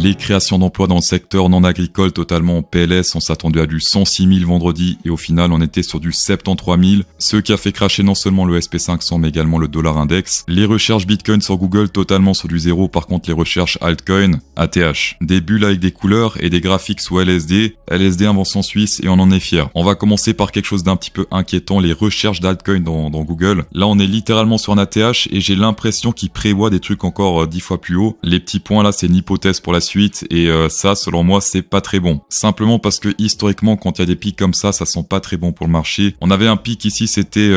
Les créations d'emplois dans le secteur non agricole totalement en PLS, on s'attendait à du 106 000 vendredi et au final on était sur du 73 000, ce qui a fait cracher non seulement le SP500 mais également le dollar index. Les recherches Bitcoin sur Google totalement sur du zéro, par contre les recherches altcoin, ATH. Des bulles avec des couleurs et des graphiques sous LSD, invention suisse et on en est fier. On va commencer par quelque chose d'un petit peu inquiétant, les recherches d'altcoin dans Google. Là on est littéralement sur un ATH et j'ai l'impression qu'il prévoit des trucs encore 10 fois plus haut. Les petits points là c'est une hypothèse pour la suite et ça selon moi c'est pas très bon. Simplement parce que historiquement quand il y a des pics comme ça sent pas très bon pour le marché. On avait un pic ici, c'était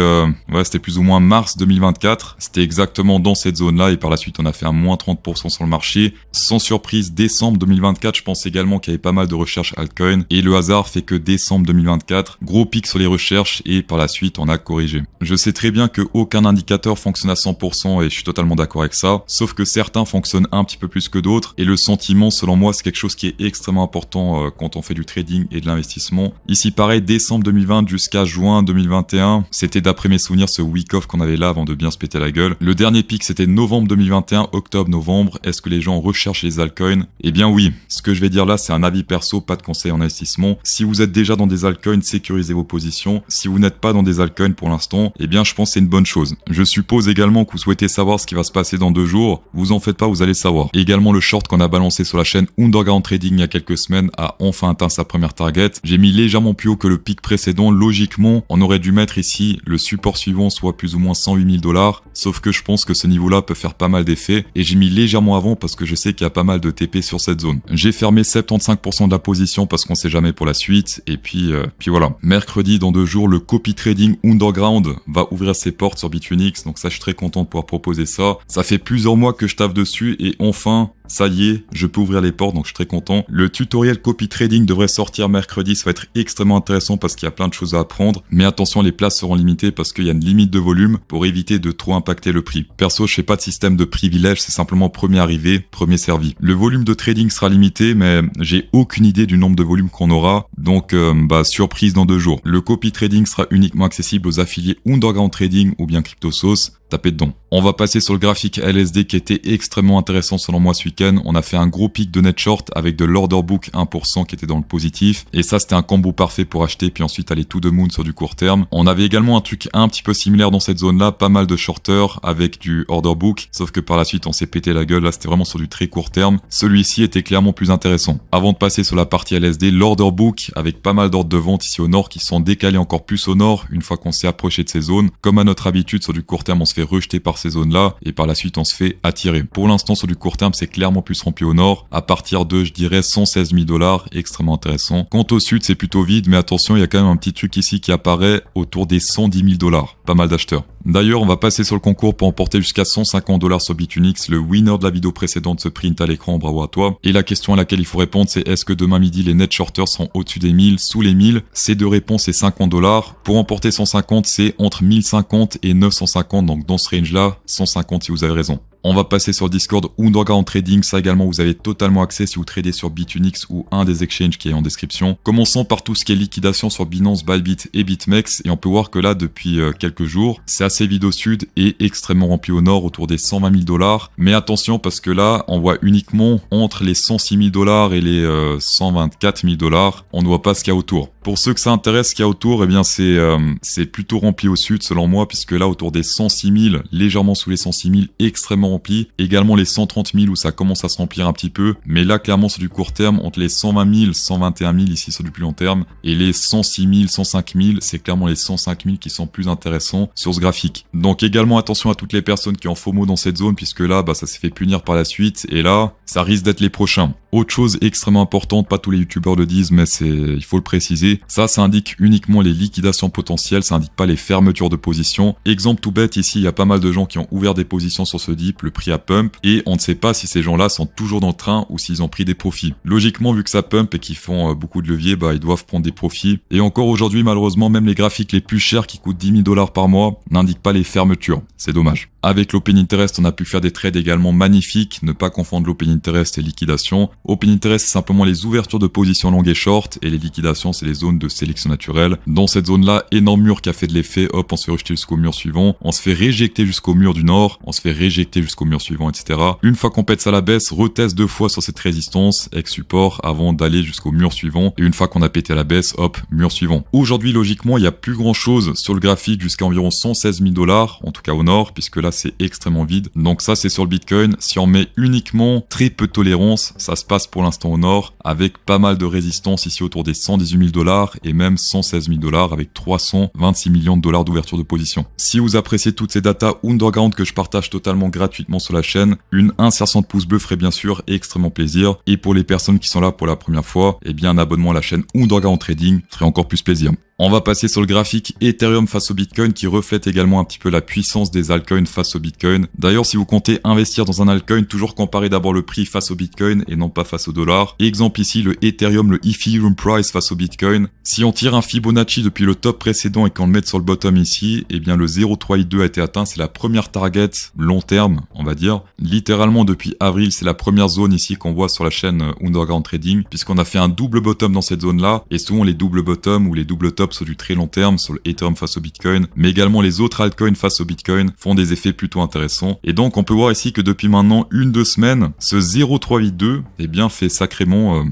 plus ou moins mars 2024. C'était exactement dans cette zone là et par la suite on a fait un moins 30% sur le marché. Sans surprise, décembre 2024, je pense également qu'il y avait pas mal de recherches altcoin et le hasard fait que décembre 2024, gros pic sur les recherches et par la suite on a corrigé. Je sais très bien que aucun indicateur fonctionne à 100% et je suis totalement d'accord avec ça, sauf que certains fonctionnent un petit peu plus que d'autres et le sentiment selon moi c'est quelque chose qui est extrêmement important quand on fait du trading et de l'investissement. Ici pareil, décembre 2020 jusqu'à juin 2021, c'était d'après mes souvenirs ce week-off qu'on avait là avant de bien se péter la gueule. Le dernier pic c'était novembre 2021, octobre-novembre. Est-ce que les gens recherchent les altcoins? Eh bien oui, ce que je vais dire là c'est un avis perso, pas de conseil en investissement. Si vous êtes déjà dans des altcoins, sécurisez vos positions. Si vous n'êtes pas dans des altcoins pour l'instant, eh bien je pense que c'est une bonne chose. Je suppose également que vous souhaitez savoir ce qui va se passer dans 2 jours. Vous en faites pas, vous allez savoir. Également le short qu'on a balancé sur la chaîne Underground Trading il y a quelques semaines a enfin atteint sa première target. J'ai mis légèrement plus haut que le pic précédent. Logiquement, on aurait dû mettre ici le support suivant, soit plus ou moins 108 000 $. Sauf que je pense que ce niveau-là peut faire pas mal d'effets et j'ai mis légèrement avant parce que je sais qu'il y a pas mal de TP sur cette zone. J'ai fermé 75% de la position parce qu'on sait jamais pour la suite et puis voilà. Mercredi dans 2 jours, le copy trading Underground va ouvrir ses portes sur Bitfinex, donc ça je suis très content de pouvoir proposer ça. Ça fait plusieurs mois que je taffe dessus et enfin ça y est, je peux ouvrir les portes, donc je suis très content. Le tutoriel copy trading devrait sortir mercredi, ça va être extrêmement intéressant parce qu'il y a plein de choses à apprendre. Mais attention, les places seront limitées parce qu'il y a une limite de volume pour éviter de trop impacter le prix. Perso, je fais pas de système de privilège, c'est simplement premier arrivé, premier servi. Le volume de trading sera limité, mais j'ai aucune idée du nombre de volumes qu'on aura, donc surprise dans 2 jours. Le copy trading sera uniquement accessible aux affiliés Underground Trading ou bien CryptoSauce. Tapez dedans. On va passer sur le graphique LSD qui était extrêmement intéressant selon moi ce week-end. On a fait un gros pic de net short avec de l'order book 1% qui était dans le positif. Et ça, c'était un combo parfait pour acheter puis ensuite aller to the moon sur du court terme. On avait également un truc un petit peu similaire dans cette zone-là, pas mal de shorters avec du order book. Sauf que par la suite, on s'est pété la gueule. Là, c'était vraiment sur du très court terme. Celui-ci était clairement plus intéressant. Avant de passer sur la partie LSD, l'order book avec pas mal d'ordres de vente ici au nord qui sont décalés encore plus au nord une fois qu'on s'est approché de ces zones. Comme à notre habitude, sur du court terme, on se fait rejeter par ces zones-là et par la suite on se fait attirer. Pour l'instant sur du court terme c'est clairement plus rempli au nord à partir de je dirais 116 000 $, extrêmement intéressant. Quant au sud c'est plutôt vide mais attention il y a quand même un petit truc ici qui apparaît autour des 110 000 $, pas mal d'acheteurs. D'ailleurs, on va passer sur le concours pour emporter jusqu'à 150 $ sur Bitfinex. Le winner de la vidéo précédente se print à l'écran, bravo à toi. Et la question à laquelle il faut répondre, c'est est-ce que demain midi, les net shorters seront au-dessus des 1000, sous les 1000? Ces 2 réponses, c'est 50 $. Pour emporter 150, c'est entre 1050 et 950, donc dans ce range-là, 150 si vous avez raison. On va passer sur le Discord Underground Trading, ça également vous avez totalement accès si vous tradez sur Bitfinex ou un des exchanges qui est en description. Commençons par tout ce qui est liquidation sur Binance, Bybit et BitMEX et on peut voir que là depuis quelques jours, c'est assez vide au sud et extrêmement rempli au nord autour des 120 000 $. Mais attention parce que là, on voit uniquement entre les 106 000 $ et les 124 000 $, on ne voit pas ce qu'il y a autour. Pour ceux que ça intéresse, ce qu'il y a autour, eh bien c'est plutôt rempli au sud selon moi puisque là autour des 106 000, légèrement sous les 106 000, extrêmement rempli. Également les 130 000 où ça commence à se remplir un petit peu. Mais là, clairement, sur du court terme, entre les 120 000, 121 000 ici sur du plus long terme et les 106 000, 105 000, c'est clairement les 105 000 qui sont plus intéressants sur ce graphique. Donc également attention à toutes les personnes qui ont FOMO dans cette zone puisque là, ça s'est fait punir par la suite et là, ça risque d'être les prochains. Autre chose extrêmement importante, pas tous les youtubeurs le disent, mais il faut le préciser. Ça indique uniquement les liquidations potentielles, ça indique pas les fermetures de positions. Exemple tout bête, ici, il y a pas mal de gens qui ont ouvert des positions sur ce dip, le prix a pump, et on ne sait pas si ces gens-là sont toujours dans le train ou s'ils ont pris des profits. Logiquement, vu que ça pump et qu'ils font beaucoup de levier, ils doivent prendre des profits. Et encore aujourd'hui, malheureusement, même les graphiques les plus chers qui coûtent 10 000 $ par mois n'indiquent pas les fermetures. C'est dommage. Avec l'Open Interest, on a pu faire des trades également magnifiques, ne pas confondre l'Open Interest et liquidation. Open Interest, c'est simplement les ouvertures de positions longues et short, et les liquidations, c'est les zone de sélection naturelle. Dans cette zone-là, énorme mur qui a fait de l'effet, hop, on se fait rejeter jusqu'au mur suivant, on se fait réjecter jusqu'au mur du nord, on se fait réjecter jusqu'au mur suivant, etc. Une fois qu'on pète ça à la baisse, reteste 2 fois sur cette résistance, ex-support, avant d'aller jusqu'au mur suivant. Et une fois qu'on a pété à la baisse, hop, mur suivant. Aujourd'hui, logiquement, il n'y a plus grand chose sur le graphique jusqu'à environ 116 000 $, en tout cas au nord, puisque là c'est extrêmement vide. Donc ça c'est sur le Bitcoin. Si on met uniquement très peu de tolérance, ça se passe pour l'instant au nord, avec pas mal de résistance ici autour des 118 000 $ et même 116 000 $ avec 326 millions de dollars d'ouverture de position. Si vous appréciez toutes ces datas underground que je partage totalement gratuitement sur la chaîne, une insertion de pouce bleu ferait bien sûr extrêmement plaisir. Et pour les personnes qui sont là pour la première fois, eh bien un abonnement à la chaîne Underground Trading ferait encore plus plaisir. On va passer sur le graphique Ethereum face au Bitcoin qui reflète également un petit peu la puissance des altcoins face au Bitcoin. D'ailleurs, si vous comptez investir dans un altcoin, toujours comparer d'abord le prix face au Bitcoin et non pas face au dollar. Exemple ici, le Ethereum, le Ethereum Price face au Bitcoin. Si on tire un Fibonacci depuis le top précédent et qu'on le met sur le bottom ici, eh bien le 0,382 a été atteint. C'est la première target long terme, on va dire. Littéralement depuis avril, c'est la première zone ici qu'on voit sur la chaîne Underground Trading, puisqu'on a fait un double bottom dans cette zone-là. Et souvent les doubles bottoms ou les doubles tops sur du très long terme, sur le Ethereum face au Bitcoin, mais également les autres altcoins face au Bitcoin font des effets plutôt intéressants. Et donc on peut voir ici que depuis maintenant 1-2 semaines, ce 0,382 eh bien fait sacrément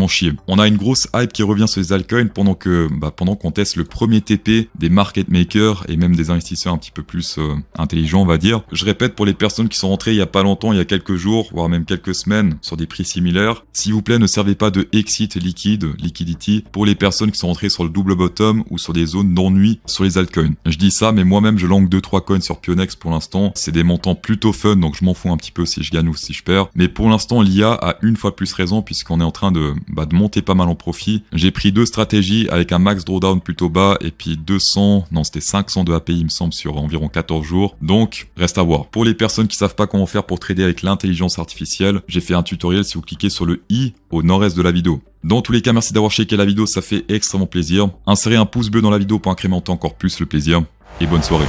chier. On a une grosse hype qui revient sur les altcoins pendant qu'on teste le premier TP des market makers et même des investisseurs un petit peu plus intelligents, on va dire. Je répète, pour les personnes qui sont rentrées il y a pas longtemps, il y a quelques jours, voire même quelques semaines, sur des prix similaires, s'il vous plaît, ne servez pas de exit liquidity pour les personnes qui sont rentrées sur le double bottom ou sur des zones d'ennui sur les altcoins. Je dis ça, mais moi-même je langue 2-3 coins sur Pionex pour l'instant. C'est des montants plutôt fun, donc je m'en fous un petit peu si je gagne ou si je perds. Mais pour l'instant, l'IA a une fois de plus raison puisqu'on est en train de monter pas mal en profit. J'ai pris 2 stratégies avec un max drawdown plutôt bas et puis 500 de API il me semble sur environ 14 jours. Donc reste à voir. Pour les personnes qui savent pas comment faire pour trader avec l'intelligence artificielle, j'ai fait un tutoriel si vous cliquez sur le i au nord-est de la vidéo. Dans tous les cas, merci d'avoir checké la vidéo, ça fait extrêmement plaisir. Insérez un pouce bleu dans la vidéo pour incrémenter encore plus le plaisir. Et bonne soirée.